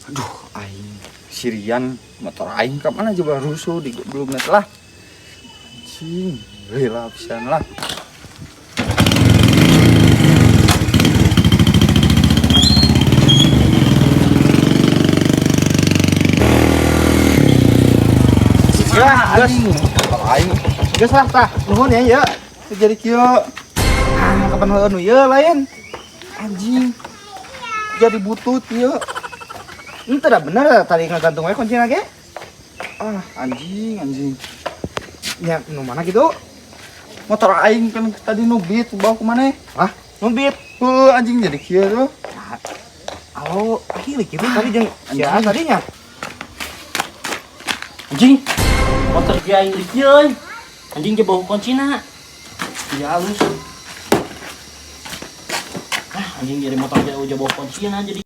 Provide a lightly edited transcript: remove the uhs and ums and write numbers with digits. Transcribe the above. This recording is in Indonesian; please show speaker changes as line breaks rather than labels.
Aduh, aing sirian motor aing ke mana coba rusuh di belum net lah. Anjing, gila pisan lah. Ya, anjing. Motor aing. Geus lah tah, nuhun ya. Jadi kieu. Kapan heueun ieu lain. Anjing. Jadi butut ieu. Itu dah bener tadi ngegantung we kunci lagi. Anjing. Ya, nu mana gitu? Motor aing kan tadi nubit bawa ke mana? Nubit. Anjing jadi kieu tuh. Halo, akhirnya kieu tadi jeung ya tadinya.
Anjing, motor dia aing di kieu. Anjing ge bawa kuncina. Ya halus. Anjing jadi motor dia udah bawa kuncina jadi